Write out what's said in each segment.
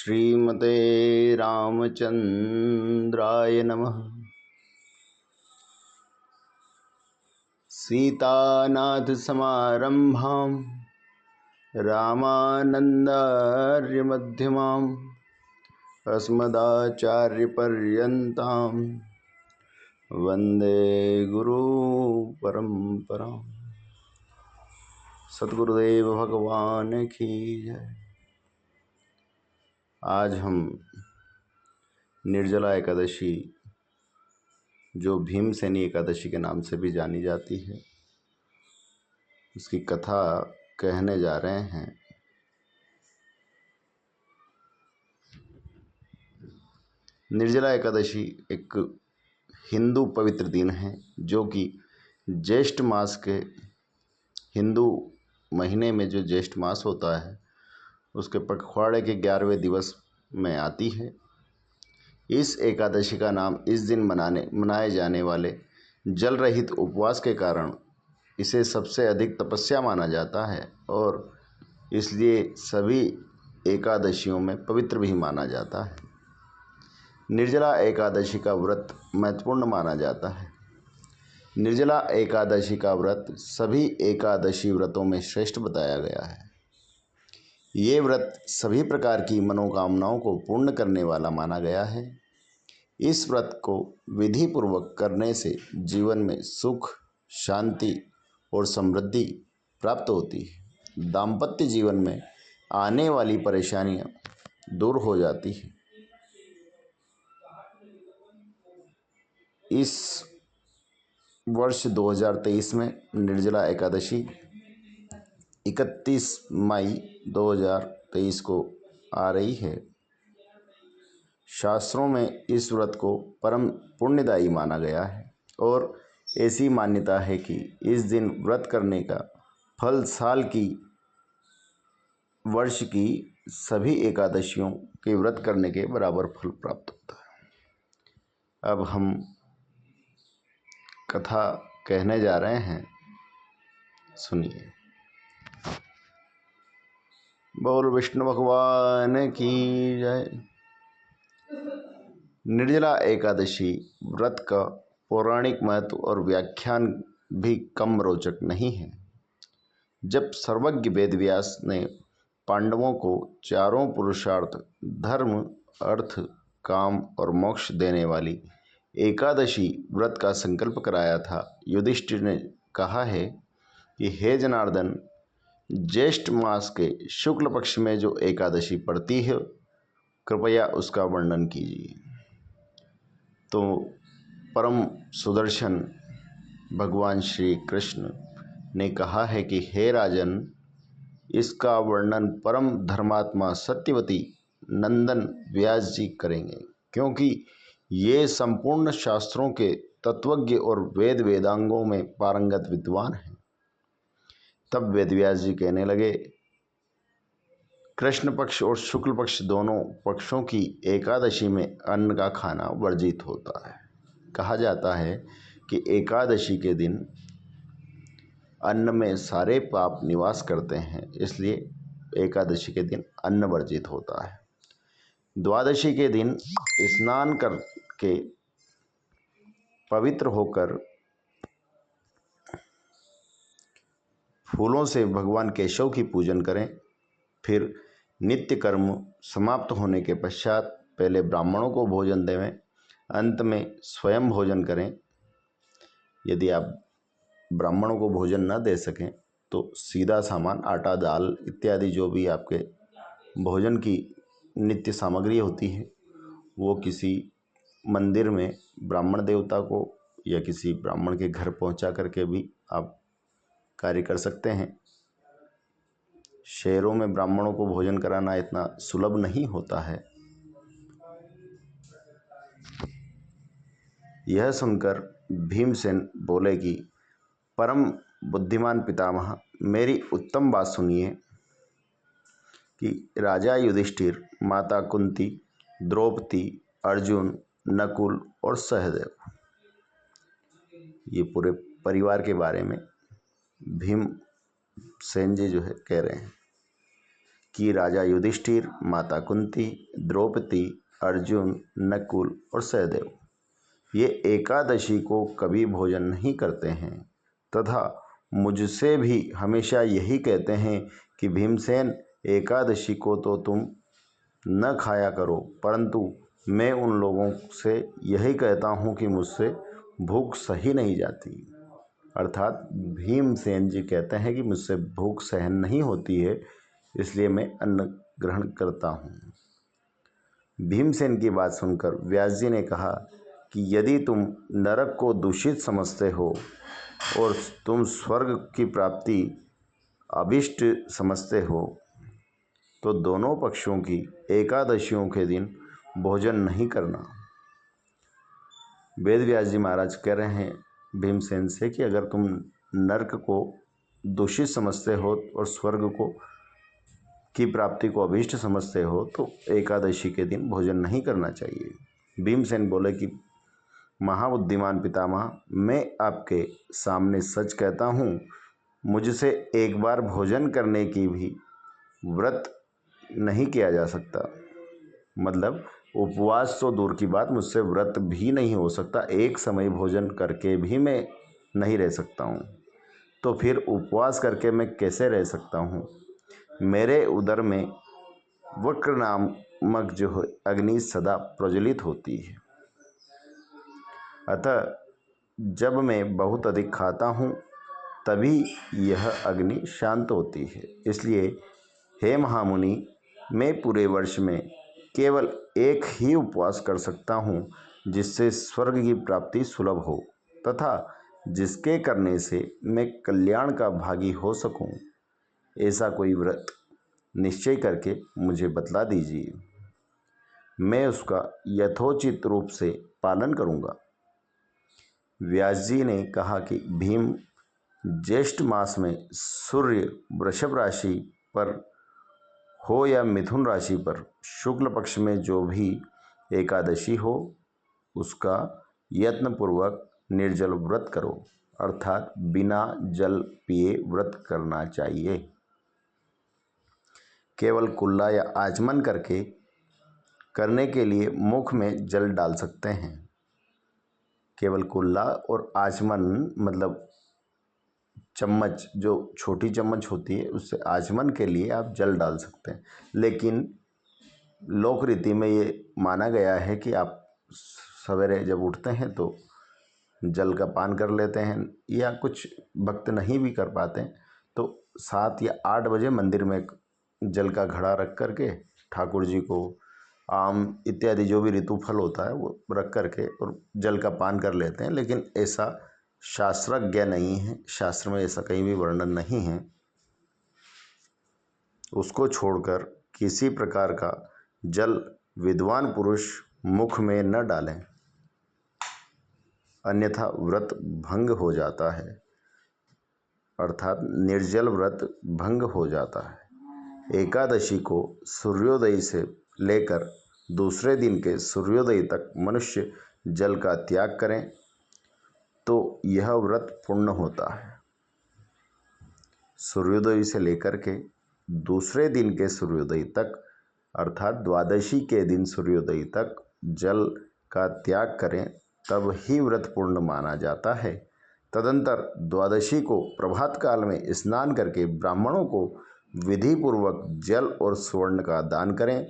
श्रीमते रामचंद्राय नमः। सीतानाथ समारंभां रामानंदार्य मध्यमाम् अस्मदाचार्यपर्यन्तां वंदे गुरु परंपरां। सद्गुरुदेव भगवान की जय। आज हम निर्जला एकादशी, जो भीमसेनी एकादशी के नाम से भी जानी जाती है, उसकी कथा कहने जा रहे हैं। निर्जला एकादशी एक हिंदू पवित्र दिन है, जो कि ज्येष्ठ मास के हिंदू महीने में जो ज्येष्ठ मास होता है उसके पखवाड़े के 11वें दिवस में आती है। इस एकादशी का नाम इस दिन मनाए जाने वाले जल रहित उपवास के कारण इसे सबसे अधिक तपस्या माना जाता है और इसलिए सभी एकादशियों में पवित्र भी माना जाता है। निर्जला एकादशी का व्रत महत्वपूर्ण माना जाता है। निर्जला एकादशी का व्रत सभी एकादशी व्रतों में श्रेष्ठ बताया गया है। ये व्रत सभी प्रकार की मनोकामनाओं को पूर्ण करने वाला माना गया है। इस व्रत को विधि पूर्वक करने से जीवन में सुख, शांति और समृद्धि प्राप्त होती है। दाम्पत्य जीवन में आने वाली परेशानियां दूर हो जाती हैं। इस वर्ष 2023 में निर्जला एकादशी 31 मई 2023 को आ रही है। शास्त्रों में इस व्रत को परम पुण्यदायी माना गया है और ऐसी मान्यता है कि इस दिन व्रत करने का फल साल की वर्ष की सभी एकादशियों के व्रत करने के बराबर फल प्राप्त होता है। अब हम कथा कहने जा रहे हैं, सुनिए। बोल विष्णु भगवान की जय। निर्जला एकादशी व्रत का पौराणिक महत्व और व्याख्यान भी कम रोचक नहीं है। जब सर्वज्ञ वेदव्यास ने पांडवों को चारों पुरुषार्थ धर्म, अर्थ, काम और मोक्ष देने वाली एकादशी व्रत का संकल्प कराया था, युधिष्ठिर ने कहा है कि हे जनार्दन, ज्येष्ठ मास के शुक्ल पक्ष में जो एकादशी पड़ती है, कृपया उसका वर्णन कीजिए। तो परम सुदर्शन भगवान श्री कृष्ण ने कहा है कि हे राजन, इसका वर्णन परम धर्मात्मा सत्यवती नंदन व्यास जी करेंगे, क्योंकि ये संपूर्ण शास्त्रों के तत्वज्ञ और वेद वेदांगों में पारंगत विद्वान हैं। तब वेदव्यास जी कहने लगे, कृष्ण पक्ष और शुक्ल पक्ष दोनों पक्षों की एकादशी में अन्न का खाना वर्जित होता है। कहा जाता है कि एकादशी के दिन अन्न में सारे पाप निवास करते हैं, इसलिए एकादशी के दिन अन्न वर्जित होता है। द्वादशी के दिन स्नान करके पवित्र होकर फूलों से भगवान केशव की पूजन करें। फिर नित्य कर्म समाप्त होने के पश्चात पहले ब्राह्मणों को भोजन देवें, अंत में स्वयं भोजन करें। यदि आप ब्राह्मणों को भोजन न दे सकें तो सीधा सामान आटा, दाल इत्यादि जो भी आपके भोजन की नित्य सामग्री होती है, वो किसी मंदिर में ब्राह्मण देवता को या किसी ब्राह्मण के घर पहुंचा करके भी आप कार्य कर सकते हैं। शहरों में ब्राह्मणों को भोजन कराना इतना सुलभ नहीं होता है। यह सुनकर भीमसेन बोले कि परम बुद्धिमान पितामह, मेरी उत्तम बात सुनिए कि राजा युधिष्ठिर, माता कुंती, द्रौपदी, अर्जुन, नकुल और सहदेव, ये पूरे परिवार के बारे में भीमसेन जी जो है कह रहे हैं कि राजा युधिष्ठिर, माता कुंती, द्रौपदी, अर्जुन, नकुल और सहदेव ये एकादशी को कभी भोजन नहीं करते हैं तथा मुझसे भी हमेशा यही कहते हैं कि भीमसेन, एकादशी को तो तुम न खाया करो, परंतु मैं उन लोगों से यही कहता हूँ कि मुझसे भूख सही नहीं जाती। अर्थात भीमसेन जी कहते हैं कि मुझसे भूख सहन नहीं होती है, इसलिए मैं अन्न ग्रहण करता हूँ। भीमसेन की बात सुनकर व्यास जी ने कहा कि यदि तुम नरक को दूषित समझते हो और तुम स्वर्ग की प्राप्ति अभिष्ट समझते हो तो दोनों पक्षों की एकादशियों के दिन भोजन नहीं करना। वेद व्यास जी महाराज कह रहे हैं भीमसेन से कि अगर तुम नरक को दूषित समझते हो और स्वर्ग को की प्राप्ति को अभीष्ट समझते हो तो एकादशी के दिन भोजन नहीं करना चाहिए। भीमसेन बोले कि महाबुद्धिमान पितामह, मैं आपके सामने सच कहता हूँ, मुझसे एक बार भोजन करने की भी व्रत नहीं किया जा सकता। मतलब उपवास तो दूर की बात, मुझसे व्रत भी नहीं हो सकता। एक समय भोजन करके भी मैं नहीं रह सकता हूँ, तो फिर उपवास करके मैं कैसे रह सकता हूँ। मेरे उदर में वक्र नामक जो है अग्नि सदा प्रज्वलित होती है, अतः जब मैं बहुत अधिक खाता हूँ तभी यह अग्नि शांत होती है। इसलिए हे महामुनि, मैं पूरे वर्ष में केवल एक ही उपवास कर सकता हूँ जिससे स्वर्ग की प्राप्ति सुलभ हो तथा जिसके करने से मैं कल्याण का भागी हो सकूँ। ऐसा कोई व्रत निश्चय करके मुझे बतला दीजिए, मैं उसका यथोचित रूप से पालन करूँगा। व्यास जी ने कहा कि भीम, ज्येष्ठ मास में सूर्य वृषभ राशि पर हो या मिथुन राशि पर शुक्ल पक्ष में जो भी एकादशी हो उसका यत्नपूर्वक निर्जल व्रत करो, अर्थात बिना जल पिए व्रत करना चाहिए। केवल कुल्ला या आचमन करने के लिए मुख में जल डाल सकते हैं। केवल कुल्ला और आचमन मतलब चम्मच, जो छोटी चम्मच होती है उससे आचमन के लिए आप जल डाल सकते हैं, लेकिन लोक रीति में ये माना गया है कि आप सवेरे जब उठते हैं तो जल का पान कर लेते हैं, या कुछ भक्त नहीं भी कर पाते हैं तो 7 या 8 बजे मंदिर में जल का घड़ा रख करके ठाकुर जी को आम इत्यादि जो भी ऋतु फल होता है वो रख करके और जल का पान कर लेते हैं। लेकिन ऐसा शास्त्रज्ञ नहीं है, शास्त्र में ऐसा कहीं भी वर्णन नहीं है। उसको छोड़कर किसी प्रकार का जल विद्वान पुरुष मुख में न डालें, अन्यथा व्रत भंग हो जाता है, अर्थात निर्जल व्रत भंग हो जाता है। एकादशी को सूर्योदय से लेकर दूसरे दिन के सूर्योदय तक मनुष्य जल का त्याग करें तो यह व्रत पूर्ण होता है। सूर्योदय से लेकर के दूसरे दिन के सूर्योदय तक, अर्थात द्वादशी के दिन सूर्योदय तक जल का त्याग करें तब ही व्रत पूर्ण माना जाता है। तदंतर द्वादशी को प्रभात काल में स्नान करके ब्राह्मणों को विधि पूर्वक जल और स्वर्ण का दान करें।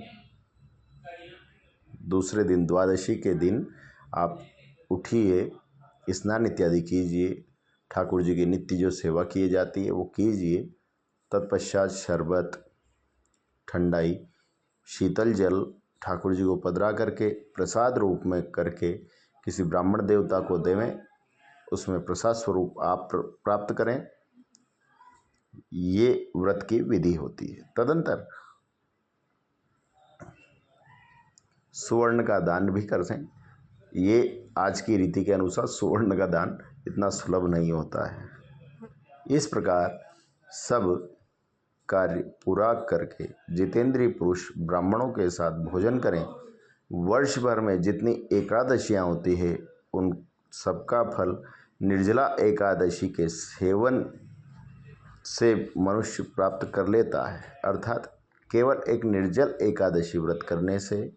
दूसरे दिन द्वादशी के दिन आप उठिए, स्नान इत्यादि कीजिए, ठाकुर जी की नित्य जो सेवा की जाती है वो कीजिए। तत्पश्चात शरबत, ठंडाई, शीतल जल ठाकुर जी को पधरा करके प्रसाद रूप में करके किसी ब्राह्मण देवता को देवें, उसमें प्रसाद स्वरूप आप प्राप्त करें। ये व्रत की विधि होती है। तदंतर सुवर्ण का दान भी कर दें। ये आज की रीति के अनुसार सुवर्ण का दान इतना सुलभ नहीं होता है। इस प्रकार सब कार्य पूरा करके जितेंद्रिय पुरुष ब्राह्मणों के साथ भोजन करें। वर्ष भर में जितनी एकादशियाँ होती है उन सबका फल निर्जला एकादशी के सेवन से मनुष्य प्राप्त कर लेता है। अर्थात केवल एक निर्जल एकादशी व्रत करने से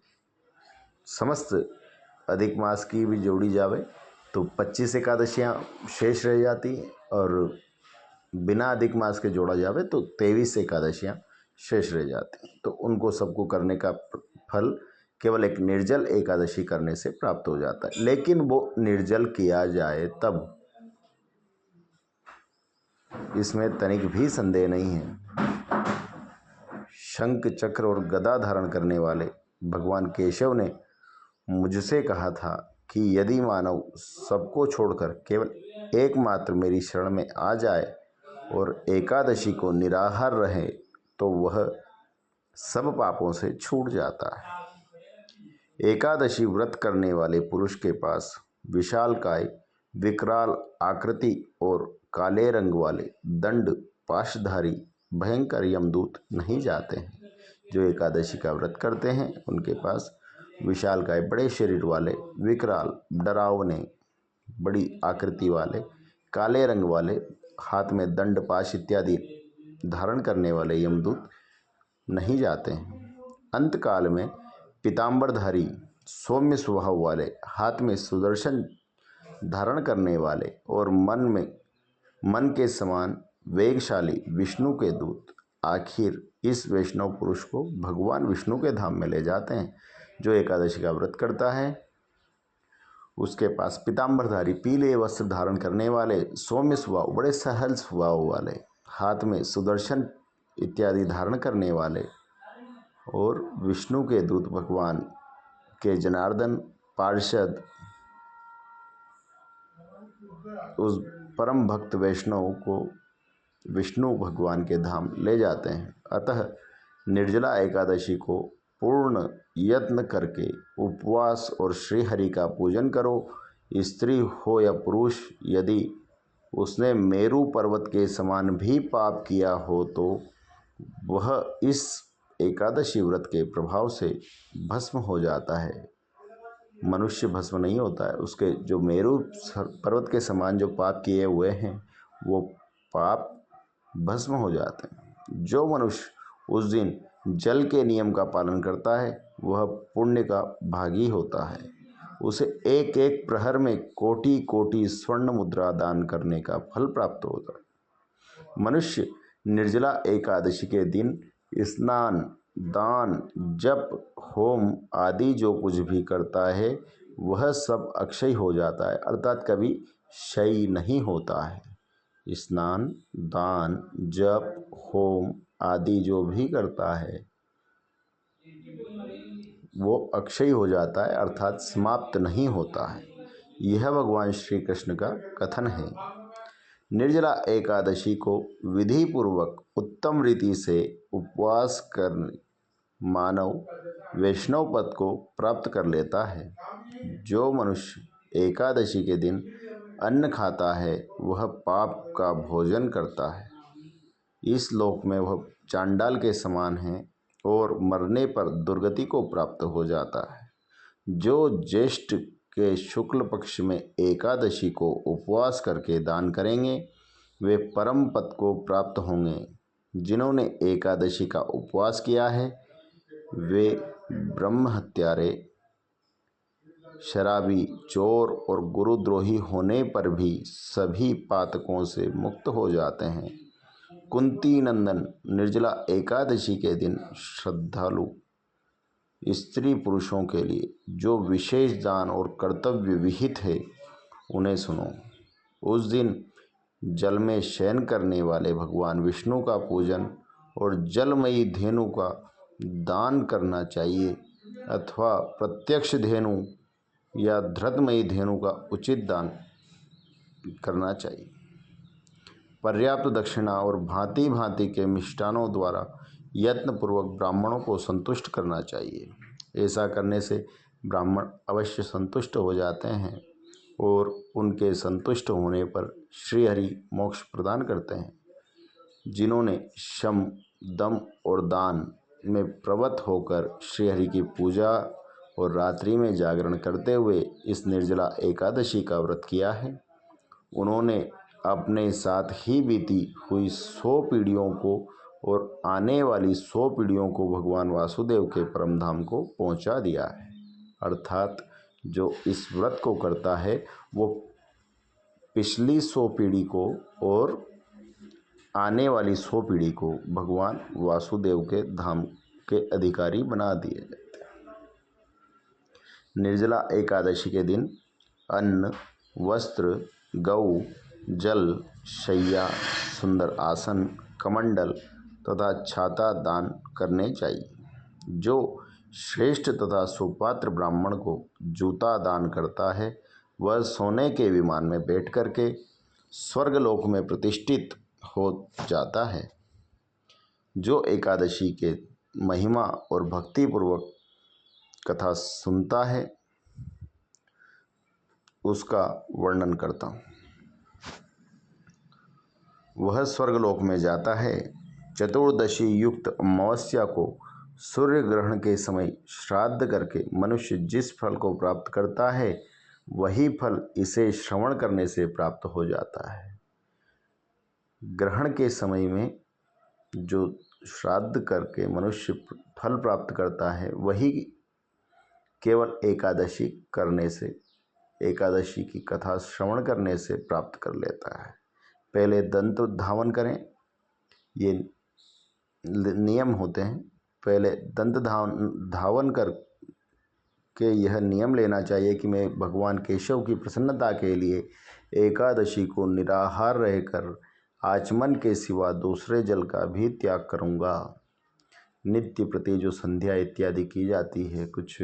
समस्त अधिक मास की भी जोड़ी जावे तो 25 एकादशियाँ शेष रह जाती हैं, और बिना अधिक मास के जोड़ा जावे तो 23 एकादशियाँ शेष रह जाती हैं। तो उनको सबको करने का फल केवल एक निर्जल एकादशी करने से प्राप्त हो जाता है। लेकिन वो निर्जल किया जाए तब, इसमें तनिक भी संदेह नहीं है। शंख चक्र और गदा धारण करने वाले भगवान केशव ने मुझसे कहा था कि यदि मानव सबको छोड़कर केवल एकमात्र मेरी शरण में आ जाए और एकादशी को निराहार रहे तो वह सब पापों से छूट जाता है। एकादशी व्रत करने वाले पुरुष के पास विशालकाय, विकराल आकृति और काले रंग वाले दंड पाशधारी भयंकर यमदूत नहीं जाते हैं। जो एकादशी का व्रत करते हैं उनके पास विशालकाय, बड़े शरीर वाले, विकराल, डरावने, बड़ी आकृति वाले, काले रंग वाले, हाथ में दंड पाश इत्यादि धारण करने वाले यमदूत नहीं जाते हैं। अंतकाल में पीताम्बरधारी, सौम्य स्वभाव वाले, हाथ में सुदर्शन धारण करने वाले और मन के समान वेगशाली विष्णु के दूत आखिर इस वैष्णव पुरुष को भगवान विष्णु के धाम में ले जाते हैं। जो एकादशी का व्रत करता है उसके पास पीताम्बरधारी, पीले वस्त्र धारण करने वाले, सौम्य स्वभाव, बड़े सहल स्वभाव वाले, हाथ में सुदर्शन इत्यादि धारण करने वाले और विष्णु के दूत भगवान के जनार्दन पार्षद उस परम भक्त वैष्णव को विष्णु भगवान के धाम ले जाते हैं। अतः निर्जला एकादशी को पूर्ण यत्न करके उपवास और श्रीहरि का पूजन करो। स्त्री हो या पुरुष, यदि उसने मेरू पर्वत के समान भी पाप किया हो तो वह इस एकादशी व्रत के प्रभाव से भस्म हो जाता है। मनुष्य भस्म नहीं होता है, उसके जो मेरू पर्वत के समान जो पाप किए हुए हैं वो पाप भस्म हो जाते हैं। जो मनुष्य उस दिन जल के नियम का पालन करता है वह पुण्य का भागी होता है। उसे एक एक प्रहर में कोटि कोटि स्वर्ण मुद्रा दान करने का फल प्राप्त होता है। मनुष्य निर्जला एकादशी के दिन स्नान, दान, जप, होम आदि जो कुछ भी करता है वह सब अक्षय हो जाता है, अर्थात कभी क्षय नहीं होता है। स्नान, दान, जप, होम आदि जो भी करता है वो अक्षय हो जाता है, अर्थात समाप्त नहीं होता है। यह भगवान श्री कृष्ण का कथन है। निर्जला एकादशी को विधि पूर्वक उत्तम रीति से उपवास कर मानव वैष्णव पद को प्राप्त कर लेता है। जो मनुष्य एकादशी के दिन अन्न खाता है वह पाप का भोजन करता है। इस लोक में वह चांडाल के समान है और मरने पर दुर्गति को प्राप्त हो जाता है। जो ज्येष्ठ के शुक्ल पक्ष में एकादशी को उपवास करके दान करेंगे वे परम पद को प्राप्त होंगे। जिन्होंने एकादशी का उपवास किया है वे ब्रह्म हत्यारे, शराबी, चोर और गुरुद्रोही होने पर भी सभी पातकों से मुक्त हो जाते हैं। कुंती नंदन निर्जला एकादशी के दिन श्रद्धालु स्त्री पुरुषों के लिए जो विशेष दान और कर्तव्य विहित है उन्हें सुनो। उस दिन जल में शयन करने वाले भगवान विष्णु का पूजन और जलमयी धेनु का दान करना चाहिए अथवा प्रत्यक्ष धेनु या धृतमयी धेनु का उचित दान करना चाहिए। पर्याप्त दक्षिणा और भांति भांति के मिष्टानों द्वारा यत्नपूर्वक ब्राह्मणों को संतुष्ट करना चाहिए। ऐसा करने से ब्राह्मण अवश्य संतुष्ट हो जाते हैं और उनके संतुष्ट होने पर श्रीहरि मोक्ष प्रदान करते हैं। जिन्होंने शम, दम और दान में प्रवृत्त होकर श्रीहरि की पूजा और रात्रि में जागरण करते हुए इस निर्जला एकादशी का व्रत किया है, उन्होंने अपने साथ ही बीती हुई 100 पीढ़ियों को और आने वाली 100 पीढ़ियों को भगवान वासुदेव के परम धाम को पहुंचा दिया है। अर्थात जो इस व्रत को करता है वो पिछली 100 पीढ़ी को और आने वाली 100 पीढ़ी को भगवान वासुदेव के धाम के अधिकारी बना दिए जाते हैं। निर्जला एकादशी के दिन अन्न, वस्त्र, गौ, जल, शैया, सुंदर आसन, कमंडल तथा छाता दान करने चाहिए। जो श्रेष्ठ तथा सुपात्र ब्राह्मण को जूता दान करता है वह सोने के विमान में बैठ करके स्वर्गलोक में प्रतिष्ठित हो जाता है। जो एकादशी के महिमा और भक्तिपूर्वक कथा सुनता है उसका वर्णन करता हूँ। वह स्वर्गलोक में जाता है। चतुर्दशी युक्त अमावस्या को सूर्य ग्रहण के समय श्राद्ध करके मनुष्य जिस फल को प्राप्त करता है वही फल इसे श्रवण करने से प्राप्त हो जाता है। ग्रहण के समय में जो श्राद्ध करके मनुष्य फल प्राप्त करता है वही केवल एकादशी करने से, एकादशी की कथा श्रवण करने से प्राप्त कर लेता है। पहले दंत धावन करें, ये नियम होते हैं। पहले दंत धावन कर के यह नियम लेना चाहिए कि मैं भगवान केशव की प्रसन्नता के लिए एकादशी को निराहार रहकर आचमन के सिवा दूसरे जल का भी त्याग करूँगा। नित्य प्रति जो संध्या इत्यादि की जाती है, कुछ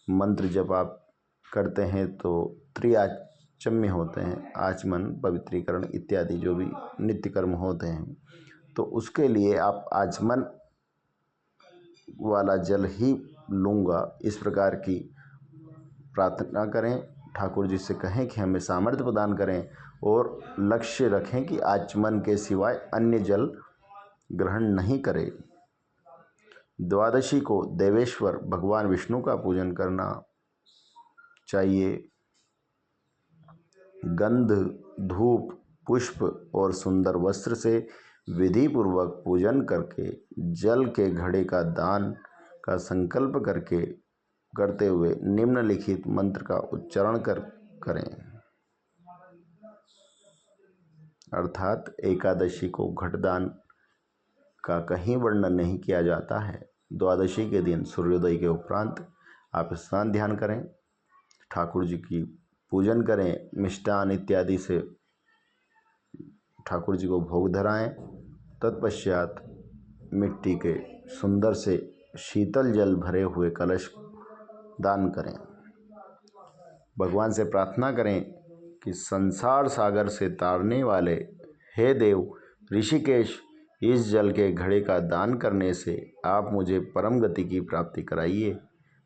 मंत्र जब आप करते हैं तो त्रिआचम्य होते हैं, आचमन, पवित्रीकरण इत्यादि जो भी नित्य कर्म होते हैं, तो उसके लिए आप आचमन वाला जल ही लूँगा, इस प्रकार की प्रार्थना करें। ठाकुर जी से कहें कि हमें सामर्थ्य प्रदान करें और लक्ष्य रखें कि आचमन के सिवाय अन्य जल ग्रहण नहीं करें। द्वादशी को देवेश्वर भगवान विष्णु का पूजन करना चाहिए। गंध, धूप, पुष्प और सुंदर वस्त्र से विधि पूर्वक पूजन करके जल के घड़े का दान का संकल्प करते हुए निम्नलिखित मंत्र का उच्चारण करें। अर्थात एकादशी को घटदान का कहीं वर्णन नहीं किया जाता है। द्वादशी के दिन सूर्योदय के उपरांत आप स्नान ध्यान करें, ठाकुर जी की पूजन करें, मिष्टान इत्यादि से ठाकुर जी को भोग धराएं। तत्पश्चात मिट्टी के सुंदर से शीतल जल भरे हुए कलश दान करें। भगवान से प्रार्थना करें कि संसार सागर से तारने वाले हे देव ऋषिकेश, इस जल के घड़े का दान करने से आप मुझे परम गति की प्राप्ति कराइए।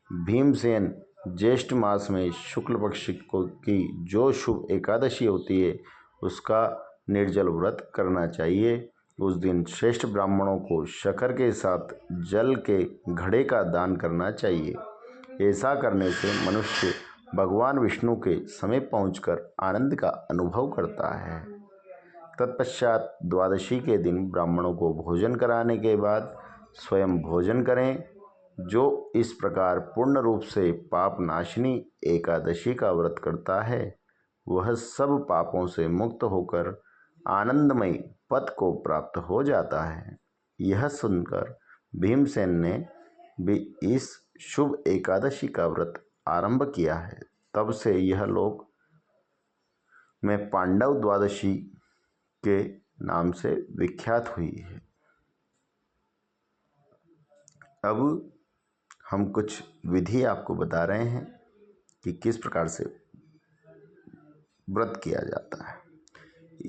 भीमसेन, ज्येष्ठ मास में शुक्ल पक्ष की जो शुभ एकादशी होती है उसका निर्जल व्रत करना चाहिए। उस दिन श्रेष्ठ ब्राह्मणों को शक्कर के साथ जल के घड़े का दान करना चाहिए। ऐसा करने से मनुष्य भगवान विष्णु के समीप पहुंचकर आनंद का अनुभव करता है। तत्पश्चात द्वादशी के दिन ब्राह्मणों को भोजन कराने के बाद स्वयं भोजन करें। जो इस प्रकार पूर्ण रूप से पाप नाशिनी एकादशी का व्रत करता है वह सब पापों से मुक्त होकर आनंदमय पद को प्राप्त हो जाता है। यह सुनकर भीमसेन ने भी इस शुभ एकादशी का व्रत आरंभ किया है। तब से यह लोक में पांडव द्वादशी के नाम से विख्यात हुई है। अब हम कुछ विधि आपको बता रहे हैं कि किस प्रकार से व्रत किया जाता है।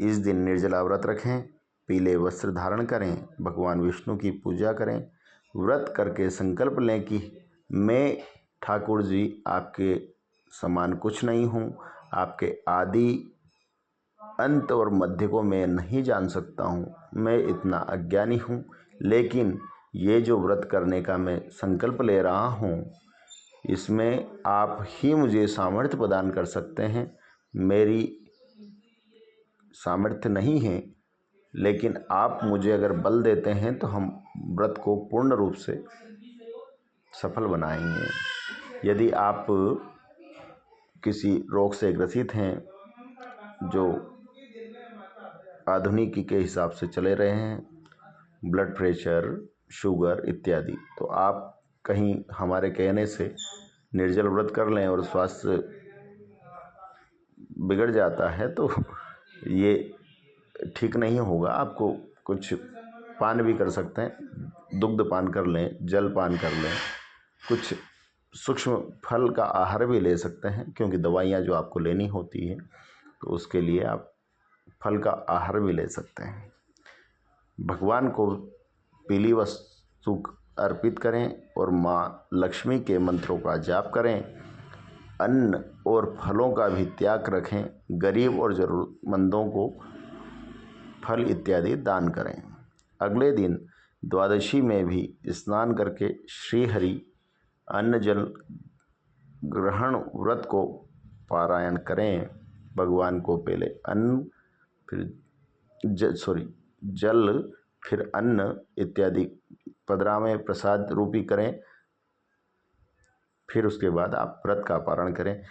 इस दिन निर्जला व्रत रखें, पीले वस्त्र धारण करें, भगवान विष्णु की पूजा करें। व्रत करके संकल्प लें कि मैं ठाकुर जी आपके समान कुछ नहीं हूँ, आपके आदि अंत और मध्य को मैं नहीं जान सकता हूँ, मैं इतना अज्ञानी हूँ, लेकिन ये जो व्रत करने का मैं संकल्प ले रहा हूँ इसमें आप ही मुझे सामर्थ्य प्रदान कर सकते हैं। मेरी सामर्थ्य नहीं है लेकिन आप मुझे अगर बल देते हैं तो हम व्रत को पूर्ण रूप से सफल बनाएंगे। यदि आप किसी रोग से ग्रसित हैं, जो आधुनिकी के हिसाब से चले रहे हैं, ब्लड प्रेशर, शुगर इत्यादि, तो आप कहीं हमारे कहने से निर्जल व्रत कर लें और स्वास्थ्य बिगड़ जाता है तो ये ठीक नहीं होगा। आपको कुछ पान भी कर सकते हैं, दुग्ध पान कर लें, जल पान कर लें, कुछ सूक्ष्म फल का आहार भी ले सकते हैं, क्योंकि दवाइयाँ जो आपको लेनी होती है तो उसके लिए आप फल का आहार भी ले सकते हैं। भगवान को पीली वस्तु अर्पित करें और माँ लक्ष्मी के मंत्रों का जाप करें। अन्न और फलों का भी त्याग रखें। गरीब और ज़रूरतमंदों को फल इत्यादि दान करें। अगले दिन द्वादशी में भी स्नान करके श्रीहरि अन्न जल ग्रहण व्रत को पारायण करें। भगवान को पहले अन्न फिर जल फिर अन्न इत्यादि पधरावें, प्रसाद रूपी करें। फिर उसके बाद आप व्रत का पारण करें।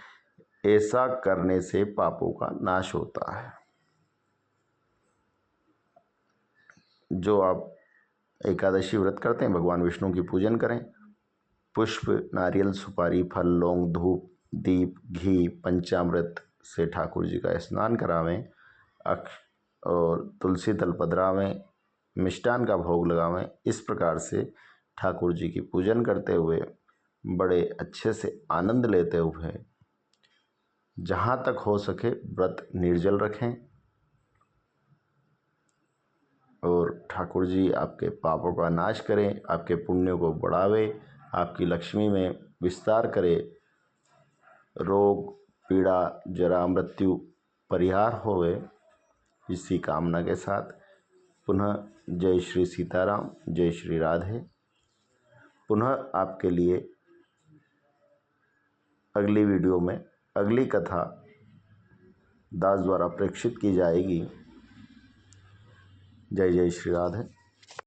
ऐसा करने से पापों का नाश होता है। जो आप एकादशी व्रत करते हैं, भगवान विष्णु की पूजन करें। पुष्प, नारियल, सुपारी, फल, लौंग, धूप, दीप, घी, पंचामृत से ठाकुर जी का स्नान करावें। और तुलसी दल पधरावें, मिष्टान का भोग लगावें। इस प्रकार से ठाकुर जी की पूजन करते हुए, बड़े अच्छे से आनंद लेते हुए, जहाँ तक हो सके व्रत निर्जल रखें और ठाकुर जी आपके पापों का नाश करें, आपके पुण्यों को बढ़ावे, आपकी लक्ष्मी में विस्तार करे, रोग पीड़ा जरा मृत्यु परिहार होवे, इसी कामना के साथ पुनः जय श्री सीताराम, जय श्री राधे। पुनः आपके लिए अगली वीडियो में अगली कथा दास द्वारा प्रेक्षित की जाएगी। जय जय श्री राधे।